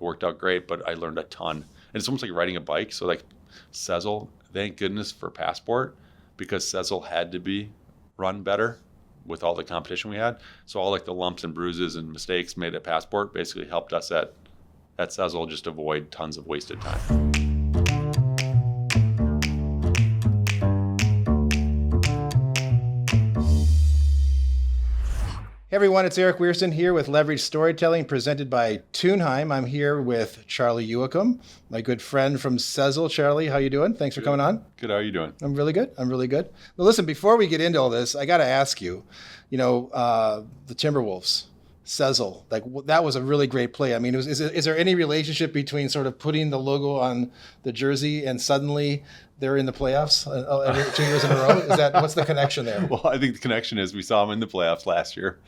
worked out great, but I learned a ton. And it's almost like riding a bike. So like Sezzle, thank goodness for Passport, because Sezzle had to be run better with all the competition we had. So all like the lumps and bruises and mistakes made at Passport basically helped us at Sezzle just avoid tons of wasted time. Hey everyone, it's Eric Weirson here with Leverage Storytelling presented by Tunheim. I'm here with Charlie Youakim, my good friend from Sezzle. Charlie, how you doing? Thanks for coming on. Good, how are you doing? I'm really good. Well, listen, before we get into all this, I got to ask you, the Timberwolves, Sezzle, like that was a really great play. I mean, is there any relationship between sort of putting the logo on the jersey and suddenly they're in the playoffs every 2 years in a row? What's the connection there? Well, I think the connection is we saw them in the playoffs last year,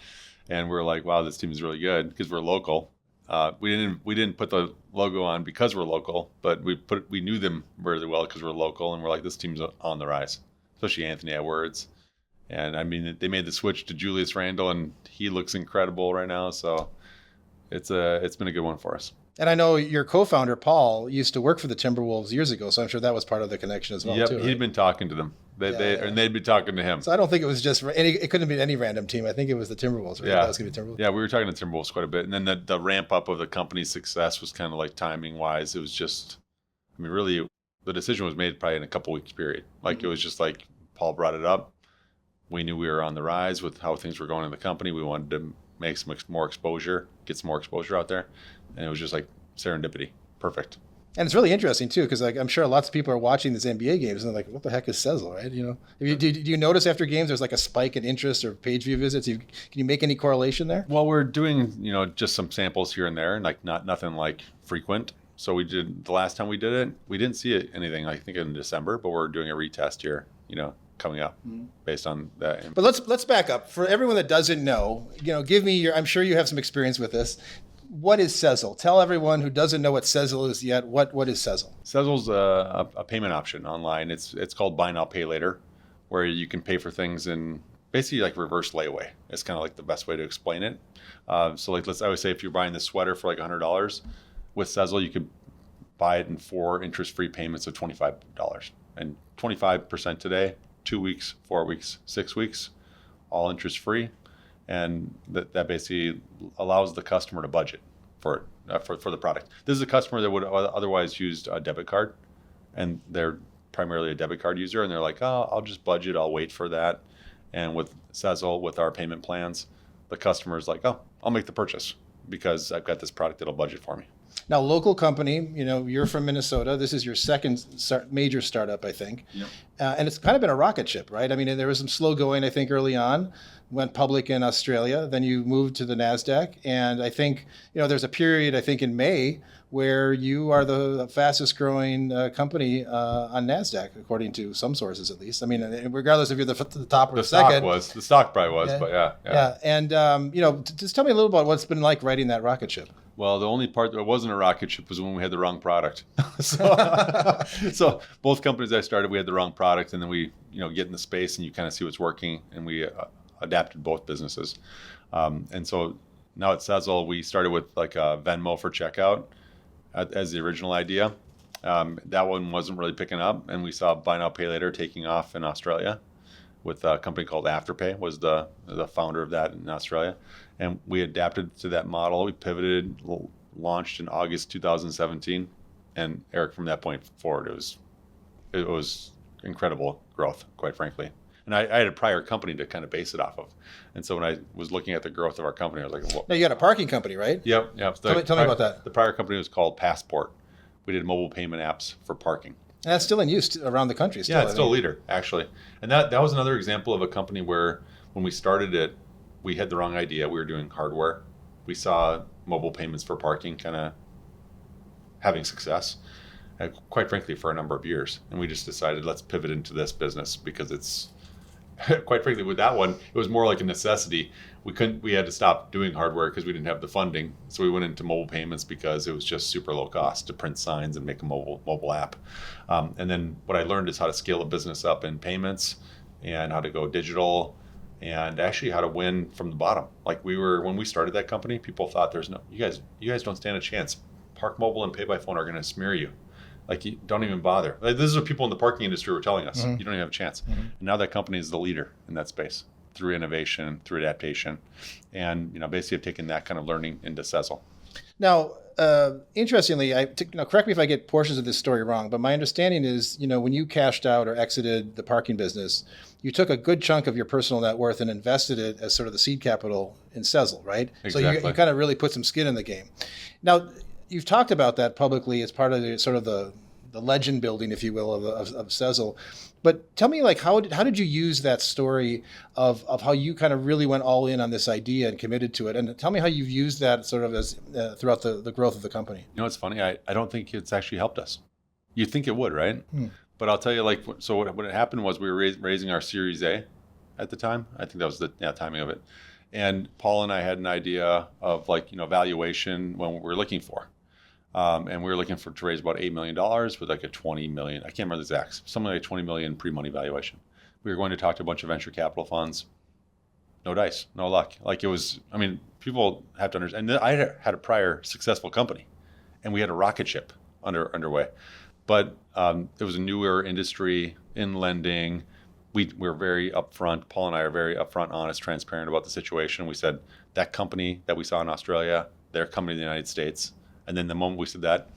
and we're like, wow, this team is really good because we're local. We didn't put the logo on because we're local, but we knew them really well because we're local, and we're like, this team's on the rise, especially Anthony Edwards. And I mean, they made the switch to Julius Randle, and he looks incredible right now. So it's been a good one for us. And I know your co-founder, Paul, used to work for the Timberwolves years ago, so I'm sure that was part of the connection as well, yep, too. He'd been talking to them. And they'd been talking to him. So I don't think it was just it couldn't have been any random team. I think it was the Timberwolves, right? Yeah. That was going to be Timberwolves. Yeah, we were talking to Timberwolves quite a bit. And then the ramp up of the company's success was kind of like timing-wise. It was just, I mean, really, the decision was made probably in a couple weeks period. Like, It was just like Paul brought it up. We knew we were on the rise with how things were going in the company. We wanted to make some more exposure, get some more exposure out there. And it was just like serendipity. Perfect. And it's really interesting, too, because like, I'm sure lots of people are watching these NBA games and they're like, what the heck is Sezzle, right? Do you notice after games there's like a spike in interest or page view visits? Can you make any correlation there? Well, we're doing, just some samples here and there, and like nothing like frequent. So the last time we did it, we didn't see anything, I think in December, but we're doing a retest here, coming up based on that. But let's back up. For everyone that doesn't know, give me I'm sure you have some experience with this. What is Sezzle? Tell everyone who doesn't know what Sezzle is yet, what is Sezzle? Sezzle's a payment option online. It's called buy now, pay later, where you can pay for things in basically like reverse layaway. It's kind of like the best way to explain it. So like I would say if you're buying this sweater for like $100, with Sezzle you could buy it in 4 interest-free payments of $25. And 25% today, 2 weeks, 4 weeks, 6 weeks, all interest-free. And that basically allows the customer to budget for the product. This is a customer that would otherwise use a debit card, and they're primarily a debit card user, and they're like, oh, I'll just budget, I'll wait for that. And with Sezzle, with our payment plans, the customer is like, oh, I'll make the purchase because I've got this product that'll budget for me. Now, local company, you're from Minnesota. This is your second major startup, I think. Yep. And it's kind of been a rocket ship, right? I mean, there was some slow going, I think, early on. Went public in Australia. Then you moved to the NASDAQ. And I think, there's a period, I think, in May where you are the fastest growing company on NASDAQ, according to some sources at least. I mean, regardless if you're the top or the second. The stock probably was, but yeah. Yeah. And, just tell me a little about what's been like riding that rocket ship. Well, the only part that wasn't a rocket ship was when we had the wrong product. So both companies I started, we had the wrong product, and then we, get in the space and you kind of see what's working, and we adapted both businesses. And so now at Sezzle, we started with like a Venmo for checkout as the original idea. That one wasn't really picking up, and we saw buy now, pay later taking off in Australia with a company called Afterpay, was the founder of that in Australia. And we adapted to that model. We pivoted, launched in August 2017. And Eric, from that point forward, it was incredible growth, quite frankly. And I had a prior company to kind of base it off of. And so when I was looking at the growth of our company, I was like, well. Now, you got a parking company, right? Yep. Tell me about that. The prior company was called Passport. We did mobile payment apps for parking. And that's still in use around the country. Yeah, it's still a leader, actually. And that was another example of a company where when we started it, we had the wrong idea. We were doing hardware. We saw mobile payments for parking kind of having success, quite frankly, for a number of years. And we just decided, let's pivot into this business because it's, quite frankly, with that one, it was more like a necessity. We had to stop doing hardware because we didn't have the funding. So we went into mobile payments because it was just super low cost to print signs and make a mobile app. And then what I learned is how to scale a business up in payments and how to go digital and actually how to win from the bottom. Like when we started that company, people thought you guys don't stand a chance Park Mobile and Pay by Phone are going to smear you. Like, you don't even bother. Like, this is what people in the parking industry were telling us. You don't even have a chance. And now that company is the leader in that space through innovation, through adaptation, and basically have taken that kind of learning into Sezzle. Now, interestingly, correct me if I get portions of this story wrong, but my understanding is, when you cashed out or exited the parking business, you took a good chunk of your personal net worth and invested it as sort of the seed capital in Sezzle, right? Exactly. So you kind of really put some skin in the game. Now, you've talked about that publicly as part of the sort of the legend building, if you will, of Sezzle. But tell me, like, how did you use that story of how you kind of really went all in on this idea and committed to it? And tell me how you've used that sort of as throughout the growth of the company. It's funny. I don't think it's actually helped us. You'd think it would, right? But I'll tell you, what happened was we were raising our Series A at the time. I think that was the timing of it. And Paul and I had an idea of valuation when we were looking for. And we were looking to raise about $8 million with like a $20 million, I can't remember the exacts, something like $20 million pre-money valuation. We were going to talk to a bunch of venture capital funds. No dice, no luck. Like, it was, people have to understand. And I had a prior successful company, and we had a rocket ship underway. But it was a newer industry in lending. We're very upfront. Paul and I are very upfront, honest, transparent about the situation. We said that company that we saw in Australia, they're coming to the United States. And then the moment we said that,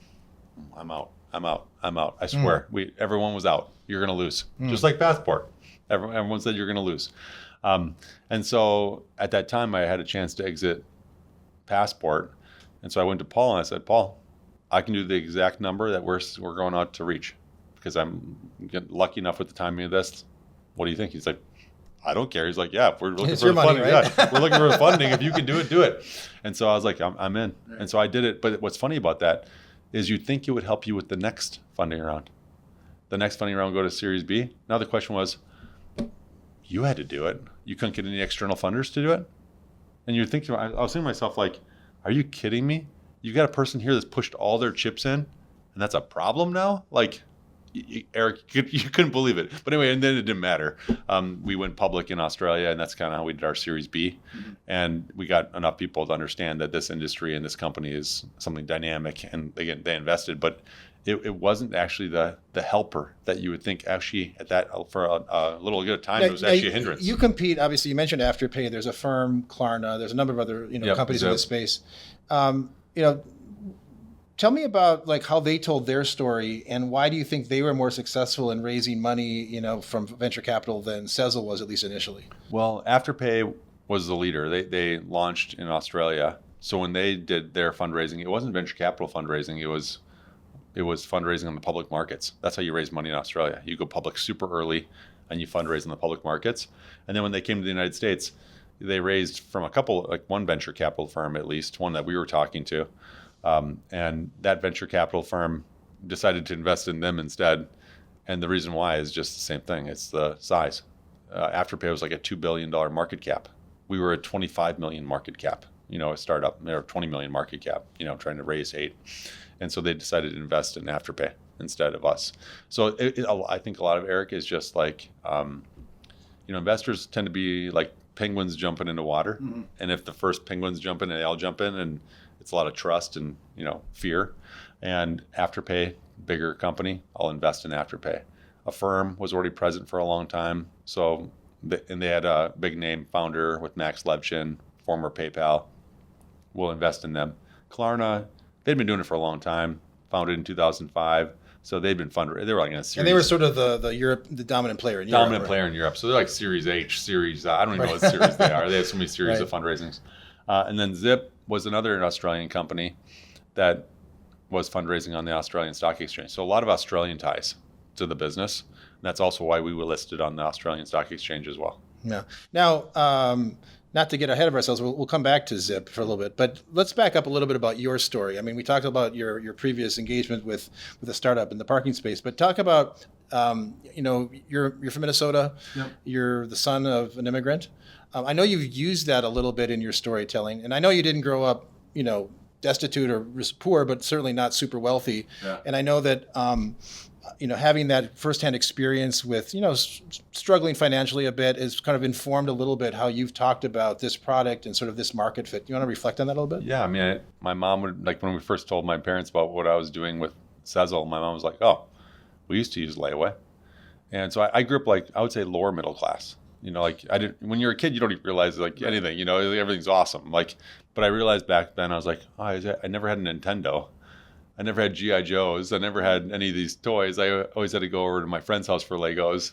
I'm out. I swear, everyone was out. You're going to lose. Just like Passport. Everyone said you're going to lose. And so at that time, I had a chance to exit Passport. And so I went to Paul and I said, Paul, I can do the exact number that we're going out to reach because I'm getting lucky enough with the timing of this. What do you think? He's like, I don't care. He's like, yeah, if we're looking for funding, right? We're looking for funding. If you can do it, do it. And so I was like, I'm in. Right. And so I did it. But what's funny about that is you'd think it would help you with the next funding round. The next funding round would go to Series B. Now the question was, you had to do it. You couldn't get any external funders to do it. And you're thinking, I was thinking to myself, like, are you kidding me? You got a person here that's pushed all their chips in, and that's a problem now? Like, Eric, you couldn't believe it. But anyway, and then it didn't matter. We went public in Australia, and that's kind of how we did our Series B. And we got enough people to understand that this industry and this company is something dynamic, and again, they invested. But it wasn't actually the helper that you would think actually at that for a little bit of time. It was actually a hindrance. You compete, obviously, you mentioned Afterpay. There's a firm, Klarna. There's a number of other companies in this space. Tell me about like how they told their story and why do you think they were more successful in raising money, from venture capital than Sezzle was, at least initially? Well, Afterpay was the leader. They launched in Australia. So when they did their fundraising, it wasn't venture capital fundraising. It was fundraising on the public markets. That's how you raise money in Australia. You go public super early and you fundraise in the public markets. And then when they came to the United States, they raised from a couple, like one venture capital firm, at least one that we were talking to. And that venture capital firm decided to invest in them instead. And the reason why is just the same thing. It's the size. Afterpay was like a $2 billion market cap. We were a 25 million market cap, a startup. They were 20 million market cap, trying to raise 8. And so they decided to invest in Afterpay instead of us. So I think a lot of Eric is just like, investors tend to be like penguins jumping into water. And if the first penguins jump in, they all jump in, and it's a lot of trust and, fear. And Afterpay, bigger company, I'll invest in Afterpay. A firm was already present for a long time. So, and they had a big name founder with Max Levchin, former PayPal. We'll invest in them. Klarna, they'd been doing it for a long time, founded in 2005. So they'd been fundraising. They were like in a series. And they were sort of the dominant player in Europe. Dominant player in Europe. So they're like Series H, Series, I don't even know what series they are. They have so many series of fundraisings. And then Zip was another Australian company that was fundraising on the Australian Stock Exchange. So a lot of Australian ties to the business. And that's also why we were listed on the Australian Stock Exchange as well. Yeah. Now, not to get ahead of ourselves, we'll come back to Zip for a little bit, but let's back up a little bit about your story. I mean, we talked about your previous engagement with a startup in the parking space, but talk about, you're from Minnesota. Yep. You're the son of an immigrant. I know you've used that a little bit in your storytelling, and I know you didn't grow up, destitute or poor, but certainly not super wealthy. Yeah. And I know that, having that firsthand experience with, struggling financially a bit is kind of informed a little bit how you've talked about this product and sort of this market fit. Do you want to reflect on that a little bit? Yeah, I mean, my mom would, like, when we first told my parents about what I was doing with Sezzle, my mom was like, oh, we used to use layaway. And so I grew up, like, I would say lower middle class. When you're a kid, you don't even realize anything, everything's awesome. But I realized back then, I was like, oh, I never had a Nintendo. I never had G.I. Joes. I never had any of these toys. I always had to go over to my friend's house for Legos.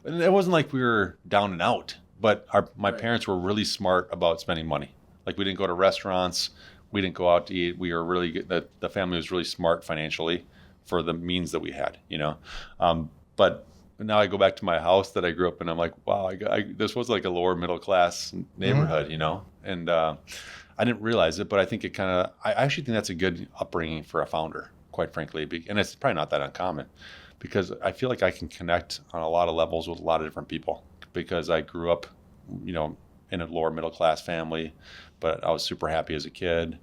It wasn't like we were down and out, but my parents were really smart about spending money. Like, we didn't go to restaurants. We didn't go out to eat. We were really good. The family was really smart financially for the means that we had, But now I go back to my house that I grew up in. I'm like, wow, this was like a lower middle class neighborhood, and I didn't realize it, but I think I actually think that's a good upbringing for a founder, quite frankly. And it's probably not that uncommon, because I feel like I can connect on a lot of levels with a lot of different people, because I grew up, in a lower middle class family, but I was super happy as a kid.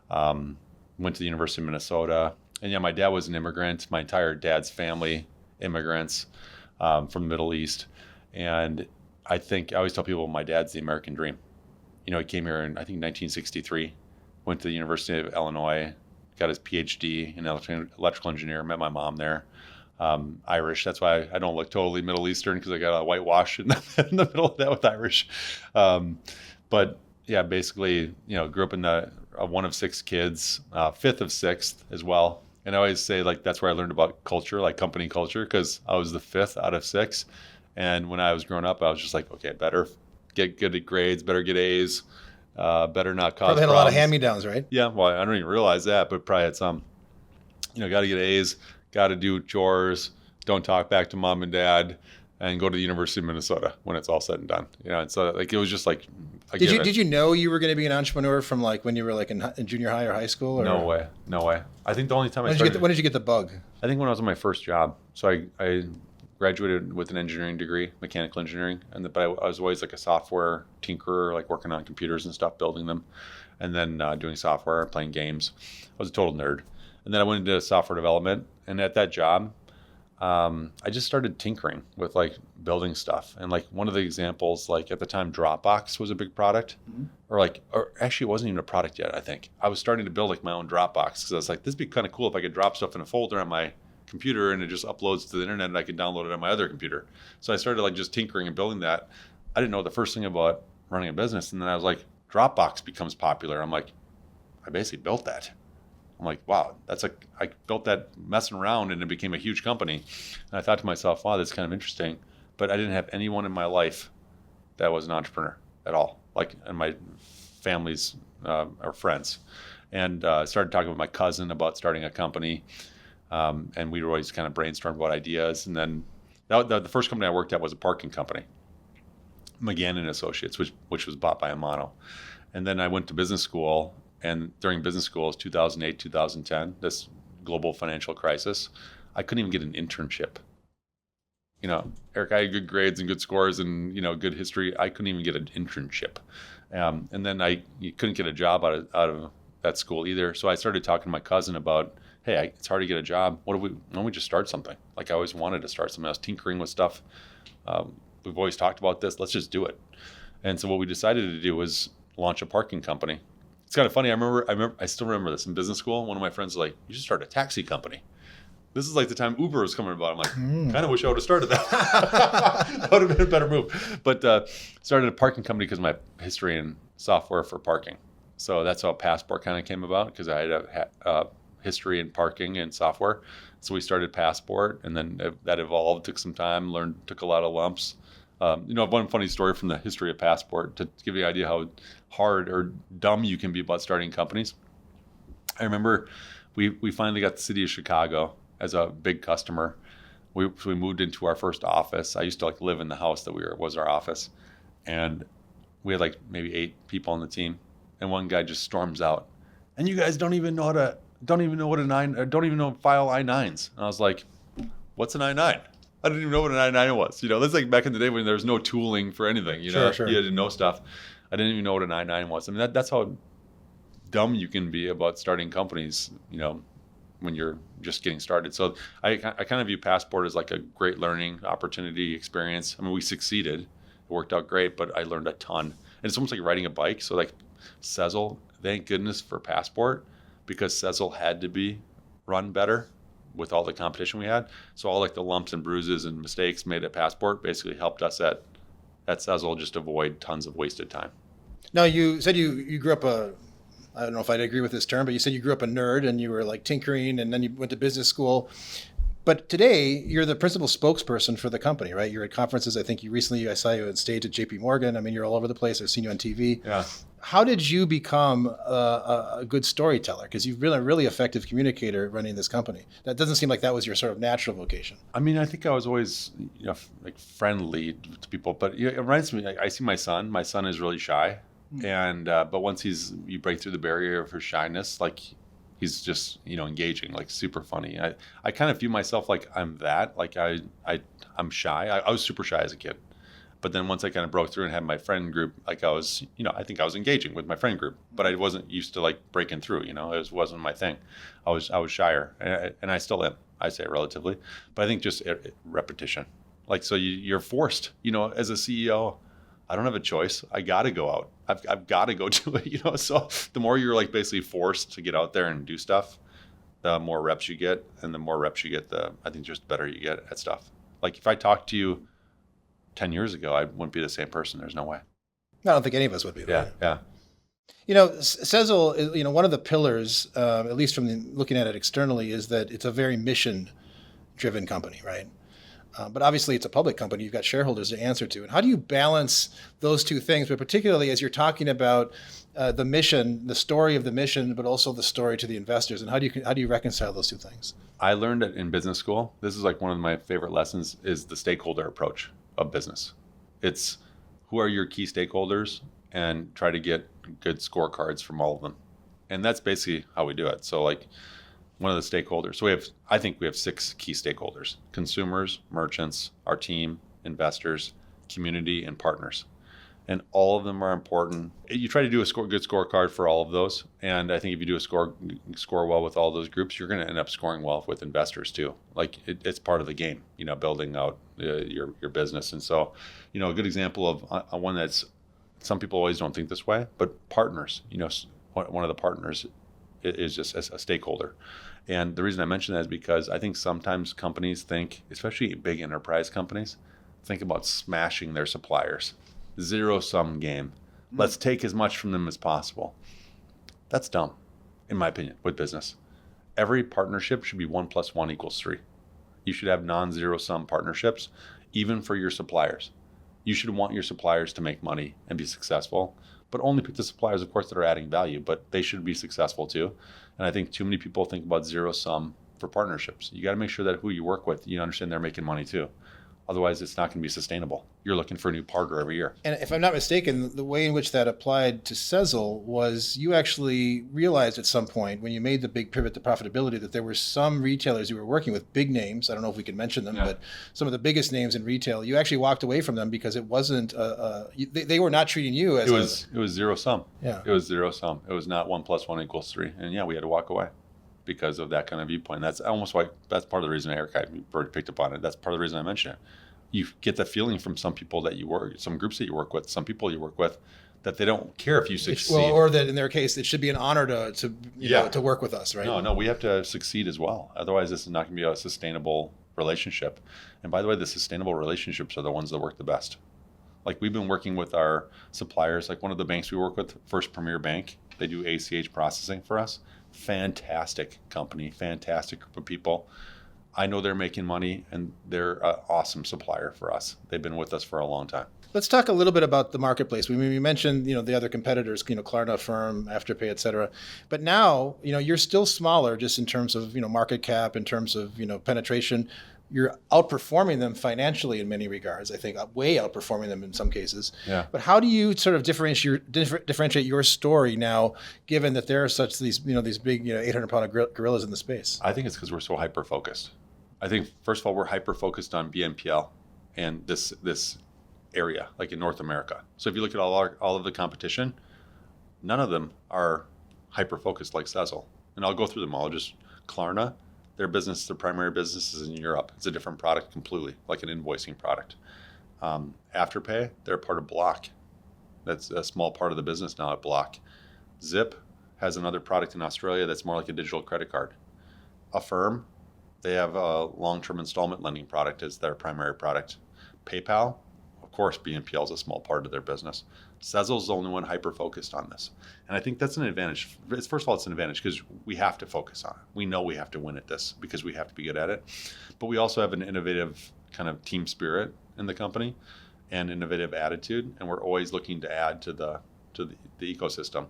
Went to the University of Minnesota, and my dad was an immigrant. My entire dad's family, immigrants from the Middle East. And I always tell people my dad's the American dream. He came here in, I think, 1963, went to the University of Illinois, got his PhD in electrical engineer, met my mom there. Irish, that's why I don't look totally Middle Eastern, because I got a whitewash in the middle of that with Irish. But yeah, basically, grew up in one of 6 kids, 5th of 6th as well. And I always say, that's where I learned about culture, like company culture, because I was the 5th out of 6. And when I was growing up, I was just like, okay, better get good at grades, better get A's, better not cause Probably had problems. a lot of hand-me-downs, right? Yeah, well, I don't even realize that, but probably had some. Got to get A's, got to do chores, don't talk back to mom and dad, and go to the University of Minnesota when it's all said and done. And so it was just like. Did you know you were going to be an entrepreneur from when you were in junior high or high school? Or? No way. I think the only time when did you get the bug? I think when I was on my first job. So I graduated with an engineering degree, mechanical engineering, but I was always like a software tinkerer, working on computers and stuff, building them, and then doing software, playing games. I was a total nerd. And then I went into software development, and at that job, I just started tinkering with building stuff. And one of the examples, at the time, Dropbox was a big product, or actually it wasn't even a product yet. I think I was starting to build my own Dropbox, because I was like, this would be kind of cool if I could drop stuff in a folder on my computer and it just uploads to the internet and I could download it on my other computer. So I started just tinkering and building that. I didn't know the first thing about running a business, and then I was like, Dropbox becomes popular. I'm like, I basically built that. I'm like, wow, I built that messing around and it became a huge company. And I thought to myself, wow, that's kind of interesting. But I didn't have anyone in my life that was an entrepreneur at all, in my family's or friends. And I started talking with my cousin about starting a company. And we were always kind of brainstormed about ideas. And then the first company I worked at was a parking company, McGann and Associates, which was bought by Amano. And then I went to business school. And during business school, it was 2008, 2010, this global financial crisis, I couldn't even get an internship. Eric, I had good grades and good scores and, good history. I couldn't even get an internship. And then you couldn't get a job out of that school either. So I started talking to my cousin about, hey, it's hard to get a job. Why don't we just start something? I always wanted to start something. I was tinkering with stuff. We've always talked about this. Let's just do it. And so what we decided to do was launch a parking company. It's kind of funny. I still remember this in business school. One of my friends was like, you should start a taxi company. This is the time Uber was coming about. I'm like, kind of wish I would have started that. That would have been a better move. But started a parking company because of my history in software for parking. So that's how Passport kind of came about, because I had a history in parking and software. So we started Passport, and then that evolved, took some time, took a lot of lumps. One funny story from the history of Passport to give you an idea how hard or dumb you can be about starting companies. I remember we finally got the city of Chicago as a big customer. We moved into our first office. I used to live in the house that was our office, and we had maybe 8 people on the team, and one guy just storms out, and you guys don't even know file I-9s. And I was like, what's an I-9? I didn't even know what an I-9 was. That's back in the day when there was no tooling for anything. Sure. You had to know stuff. I didn't even know what an I-9 was. I mean, that's how dumb you can be about starting companies, when you're just getting started. So I kind of view Passport as like a great learning opportunity experience. I mean, we succeeded. It worked out great, but I learned a ton. And it's almost like riding a bike. So like Sezzle, thank goodness for Passport, because Sezzle had to be run better with all the competition we had. So all like the lumps and bruises and mistakes made at Passport basically helped us at Sezzle just avoid tons of wasted time. Now, you said you grew up I don't know if I'd agree with this term, but you said you grew up a nerd and you were like tinkering and then you went to business school. But today you're the principal spokesperson for the company, right? You're at conferences. I think I saw you on stage at JP Morgan. I mean, you're all over the place. I've seen you on TV. Yeah. How did you become a good storyteller? Because you've been a really effective communicator running this company. That doesn't seem like that was your sort of natural vocation. I mean, I think I was always, like friendly to people, but it reminds me, I see my son. My son is really shy. And but once you break through the barrier of his shyness, like he's just engaging, like super funny. I kind of view myself like I'm that, like I'm shy. I was super shy as a kid, but then once I kind of broke through and had my friend group, like I was I think I was engaging with my friend group, but I wasn't used to like breaking through. It wasn't my thing. I was shyer, and I still am. I say relatively, but I think just repetition. Like so you're forced. As a CEO. I don't have a choice. I got to go out. I've got to go do it, So the more you're like basically forced to get out there and do stuff, the more reps you get. And the more reps you get, I think just the better you get at stuff. Like if I talked to you 10 years ago, I wouldn't be the same person. There's no way. I don't think any of us would be. Yeah. Yeah. Sezzle is, one of the pillars, at least from looking at it externally, is that it's a very mission-driven company, right? But obviously, it's a public company. You've got shareholders to answer to. And how do you balance those two things? But particularly as you're talking about the mission, the story of the mission, but also the story to the investors. And how do you reconcile those two things? I learned it in business school. This is like one of my favorite lessons is the stakeholder approach of business. It's who are your key stakeholders and try to get good scorecards from all of them. And that's basically how we do it. So like, one of the stakeholders. So I think we have 6 key stakeholders: consumers, merchants, our team, investors, community, and partners. And all of them are important. You try to do a good scorecard for all of those. And I think if you do a score well with all those groups, you're going to end up scoring well with investors too. Like it's part of the game, building out your business. And so, a good example of one that's, some people always don't think this way, but partners, one of the partners is just a stakeholder. And the reason I mention that is because I think sometimes companies think, especially big enterprise companies, think about smashing their suppliers. Zero-sum game. Let's take as much from them as possible. That's dumb, in my opinion, with business. Every partnership should be 1 + 1 = 3. You should have non-zero-sum partnerships, even for your suppliers. You should want your suppliers to make money and be successful, but only pick the suppliers, of course, that are adding value, but they should be successful too. And I think too many people think about zero sum for partnerships. You got to make sure that who you work with, you understand they're making money too. Otherwise, it's not going to be sustainable. You're looking for a new partner every year. And if I'm not mistaken, the way in which that applied to Sezzle was you actually realized at some point when you made the big pivot to profitability that there were some retailers you were working with, big names. I don't know if we can mention them, but some of the biggest names in retail, you actually walked away from them because it wasn't, they were not treating you as it was zero sum. Yeah. It was zero sum. It was not 1 + 1 = 3. And yeah, we had to walk away because of that kind of viewpoint. That's almost why, that's part of the reason Eric, I already picked up on it. That's part of the reason I mentioned it. You get the feeling from some people that you work, some groups that you work with, some people you work with, that they don't care if you succeed. Well, or that in their case, it should be an honor to work with us, right? No, we have to succeed as well. Otherwise, this is not going to be a sustainable relationship. And by the way, the sustainable relationships are the ones that work the best. Like we've been working with our suppliers, like one of the banks we work with, First Premier Bank, they do ACH processing for us. Fantastic company, fantastic group of people. I know they're making money, and they're an awesome supplier for us. They've been with us for a long time. Let's talk a little bit about the marketplace. We mentioned, the other competitors, Klarna, Affirm, Afterpay, et cetera. But now, you're still smaller just in terms of, market cap, in terms of, penetration. You're outperforming them financially in many regards, I think, way outperforming them in some cases. Yeah. But how do you sort of differentiate your story now, given that there are these big, 800-pound gorillas in the space? I think it's because we're so hyper-focused. I think, first of all, we're hyper-focused on BNPL and this area, like in North America. So if you look at all of the competition, none of them are hyper-focused like Sezzle. And I'll go through them all. Just Klarna, their primary business is in Europe. It's a different product completely, like an invoicing product. Afterpay, they're part of Block. That's a small part of the business now at Block. Zip has another product in Australia that's more like a digital credit card. Affirm, they have a long-term installment lending product as their primary product. PayPal, of course, BNPL is a small part of their business. Sezzle is the only one hyper-focused on this. And I think that's an advantage. First of all, it's an advantage because we have to focus on it. We know we have to win at this because we have to be good at it. But we also have an innovative kind of team spirit in the company and innovative attitude. And we're always looking to add to the ecosystem.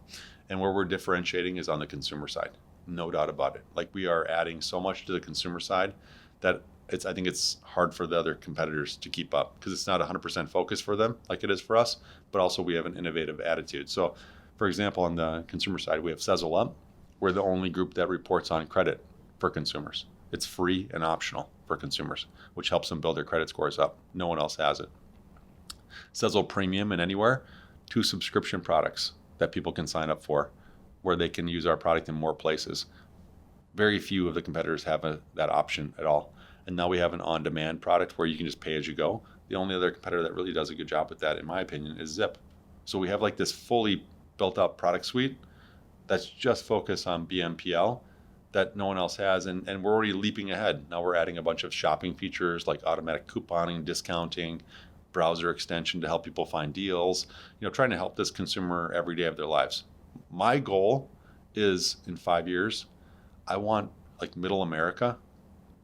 And where we're differentiating is on the consumer side. No doubt about it. Like, we are adding so much to the consumer side that I think it's hard for the other competitors to keep up because it's not 100% focus for them like it is for us, but also we have an innovative attitude. So, for example, on the consumer side, we have Sezzle Up. We're the only group that reports on credit for consumers. It's free and optional for consumers, which helps them build their credit scores up. No one else has it. Sezzle Premium and Anywhere, 2 subscription products that people can sign up for where they can use our product in more places. Very few of the competitors have that option at all. And now we have an on-demand product where you can just pay as you go. The only other competitor that really does a good job with that, in my opinion, is Zip. So we have like this fully built up product suite that's just focused on BNPL that no one else has. And we're already leaping ahead. Now we're adding a bunch of shopping features like automatic couponing, discounting, browser extension to help people find deals, trying to help this consumer every day of their lives. My goal is in 5 years, I want like middle America.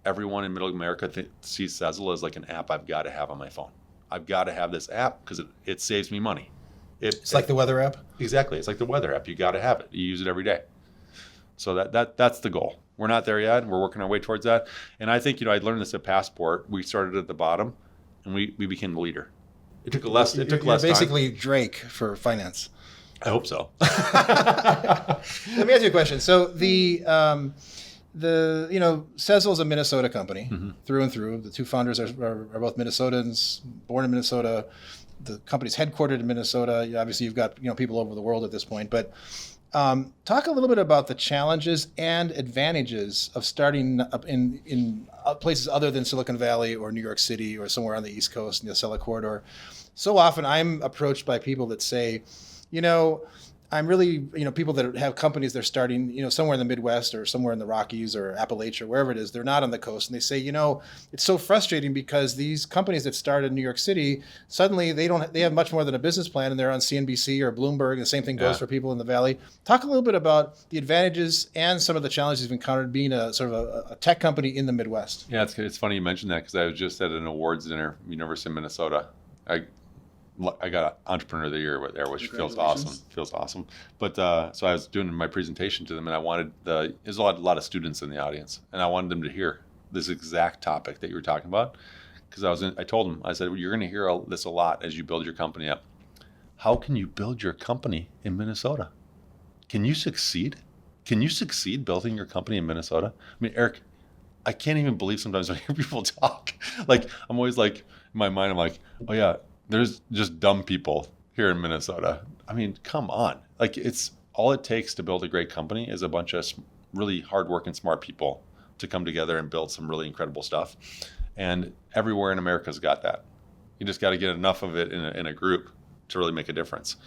Everyone in middle America sees Sezzle as like an app I've got to have on my phone. I've got to have this app because it saves me money. It's like the weather app? Exactly. It's like the weather app. You got to have it. You use it every day. So that's the goal. We're not there yet. We're working our way towards that. And I think, I learned this at Passport. We started at the bottom and we became the leader. It took less time. Basically Drake for finance. I hope so. Let me ask you a question. So Sezzle is a Minnesota company through and through. The 2 founders are both Minnesotans, born in Minnesota. The company's headquartered in Minnesota. Obviously, you've got people over the world at this point. But talk a little bit about the challenges and advantages of starting up in places other than Silicon Valley or New York City or somewhere on the East Coast in the Szle corridor. So often, I'm approached by people that say, I'm really, people that have companies they're starting, somewhere in the Midwest or somewhere in the Rockies or Appalachia, wherever it is, they're not on the coast. And they say, it's so frustrating because these companies that start in New York City, suddenly they have much more than a business plan and they're on CNBC or Bloomberg. The same thing goes for people in the Valley. Talk a little bit about the advantages and some of the challenges you've encountered being a sort of a tech company in the Midwest. Yeah, it's funny you mentioned that because I was just at an awards dinner, University of Minnesota. I got Entrepreneur of the Year there, which feels awesome. But so I was doing my presentation to them, and I wanted there's a lot of students in the audience, and I wanted them to hear this exact topic that you were talking about, because I told them, I said, well, you're going to hear this a lot as you build your company up. How can you build your company in Minnesota? Can you succeed? Can you succeed building your company in Minnesota? I mean, Eric, I can't even believe sometimes when I hear people talk. Like, I'm always like, in my mind, I'm like, oh yeah, there's just dumb people here in Minnesota. I mean, come on. Like, it's all it takes to build a great company is a bunch of really hardworking, smart people to come together and build some really incredible stuff. And everywhere in America's got that. You just got to get enough of it in a group to really make a difference.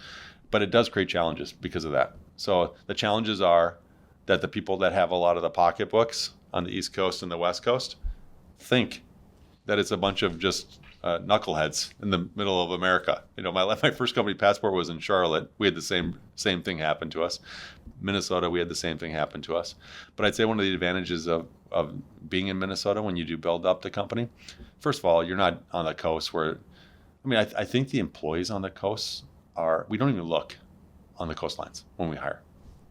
But it does create challenges because of that. So the challenges are that the people that have a lot of the pocketbooks on the East Coast and the West Coast think that it's a bunch of just knuckleheads in the middle of America. My first company, Passport, was in Charlotte. We had the same thing happen to us. Minnesota, we had the same thing happen to us. But I'd say one of the advantages of being in Minnesota when you do build up the company, first of all, you're not on the coast where, I think the employees on the coast we don't even look on the coastlines when we hire.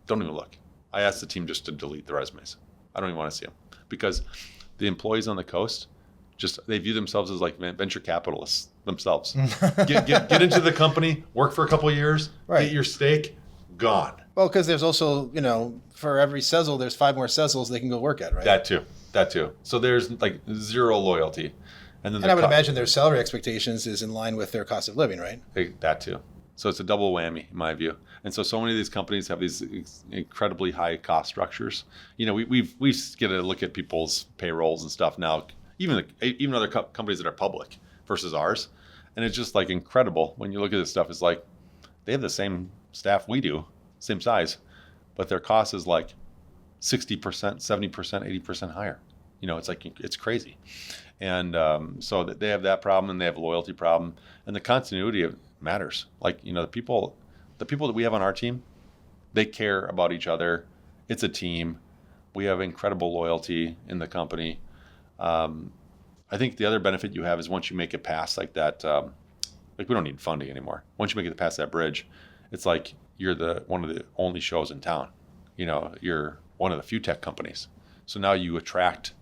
Don't even look. I asked the team just to delete the resumes. I don't even want to see them because the employees on the coast, they view themselves as like venture capitalists themselves. Get into the company, work for a couple of years, get your stake, gone. Well, because there's also, for every Sezzle, there's 5 more Sezzles they can go work at, right? That too. So there's like zero loyalty. And I would imagine their salary expectations is in line with their cost of living, right? That too. So it's a double whammy in my view. And so many of these companies have these incredibly high cost structures. We get a look at people's payrolls and stuff now, even other companies that are public versus ours. And it's just like incredible when you look at this stuff. It's like they have the same staff we do, same size, but their cost is like 60%, 70%, 80% higher. It's like, it's crazy. And so they have that problem, and they have a loyalty problem, and the continuity matters. Like, the people that we have on our team, they care about each other. It's a team. We have incredible loyalty in the company. I think the other benefit you have is once you make it past like that, like we don't need funding anymore. Once you make it past that bridge, it's like you're one of the only shows in town. You're one of the few tech companies. So now you attract.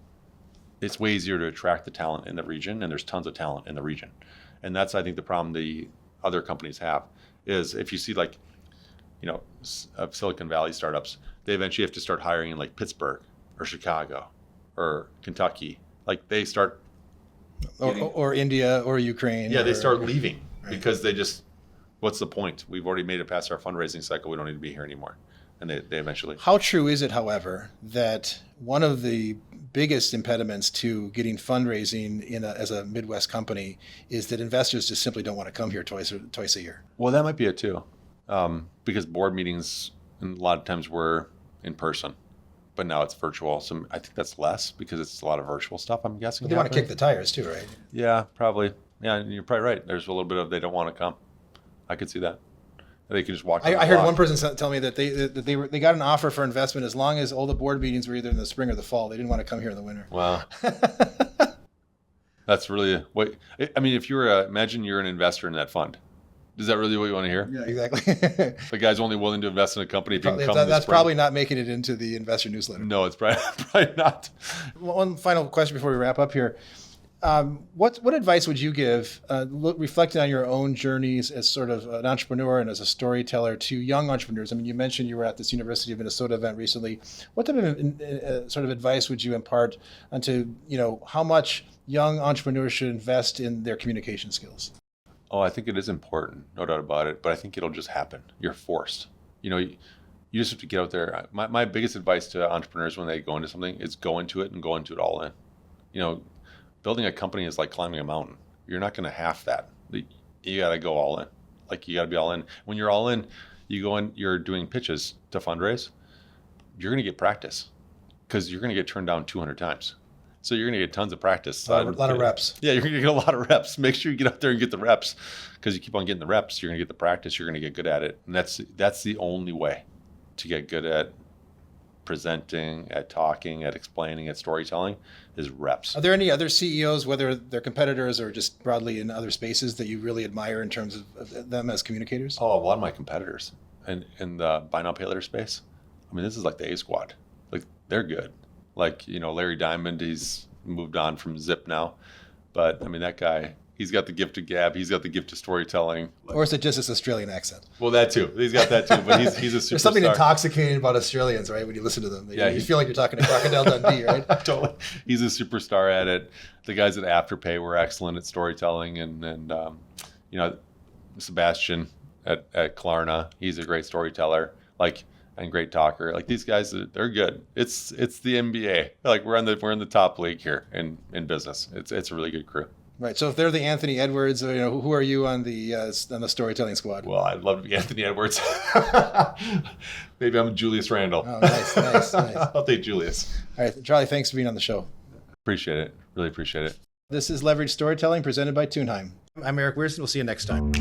It's way easier to attract the talent in the region, and there's tons of talent in the region. And that's, I think, the problem the other companies have is if you see like, Silicon Valley startups, they eventually have to start hiring in like Pittsburgh or Chicago or Kentucky. Like they start or India or Ukraine. Yeah, they start leaving because they just, what's the point? We've already made it past our fundraising cycle. We don't need to be here anymore. And they eventually. How true is it, however, that one of the biggest impediments to getting fundraising as a Midwest company is that investors just simply don't want to come here twice a year? Well, that might be it too, because board meetings a lot of times were in person, but now it's virtual. So I think that's less because it's a lot of virtual stuff, I'm guessing. But they want to kick the tires too, right? Yeah, probably. Yeah, and you're probably right. There's a little bit of they don't want to come. I could see that. They can just walk. I heard one person tell me that they got an offer for investment as long as all the board meetings were either in the spring or the fall. They didn't want to come here in the winter. Wow. That's really what I mean. If imagine you're an investor in that fund. Is that really what you want to hear? Yeah, exactly. The guy's only willing to invest in a company if you can come. That's probably not making it into the investor newsletter. No, it's probably not. One final question before we wrap up here. What advice would you give, reflecting on your own journeys as sort of an entrepreneur and as a storyteller to young entrepreneurs? I mean, you mentioned you were at this University of Minnesota event recently. What type of sort of advice would you impart onto, how much young entrepreneurs should invest in their communication skills? Oh, I think it is important, no doubt about it. But I think it'll just happen. You're forced. You just have to get out there. My biggest advice to entrepreneurs when they go into something is go into it and go into it all in. Building a company is like climbing a mountain. You're not going to half that. You got to go all in. Like you got to be all in. When you're all in, you go in, you're doing pitches to fundraise. You're going to get practice because you're going to get turned down 200 times. So you're going to get tons of practice. A lot of reps. Yeah, you're going to get a lot of reps. Make sure you get out there and get the reps because you keep on getting the reps. You're going to get the practice. You're going to get good at it. And that's the only way to get good at presenting, at talking, at explaining, at storytelling is reps. Are there any other CEOs, whether they're competitors or just broadly in other spaces, that you really admire in terms of them as communicators? Oh, a lot of my competitors in the buy now pay later space. I mean, this is like the A squad. Like they're good. Like, Larry Diamond, he's moved on from Zip now. But I mean, that guy, he's got the gift of gab. He's got the gift of storytelling. Or is it just his Australian accent? Well, that too. He's got that too. But he's a superstar. There's something intoxicating about Australians, right? When you listen to them, yeah, you feel like you're talking to Crocodile Dundee, right? Totally. He's a superstar at it. The guys at Afterpay were excellent at storytelling, and Sebastian at Klarna, he's a great storyteller. And great talker. Like these guys, they're good. It's the NBA. Like we're in the top league here in business. It's a really good crew. Right. So if they're the Anthony Edwards, who are you on the storytelling squad? Well, I'd love to be Anthony Edwards. Maybe I'm Julius Randle. Oh, nice. I'll take Julius. All right, Charlie, thanks for being on the show. Appreciate it. Really appreciate it. This is Leverage Storytelling presented by Tunheim. I'm Eric Weirson. We'll see you next time.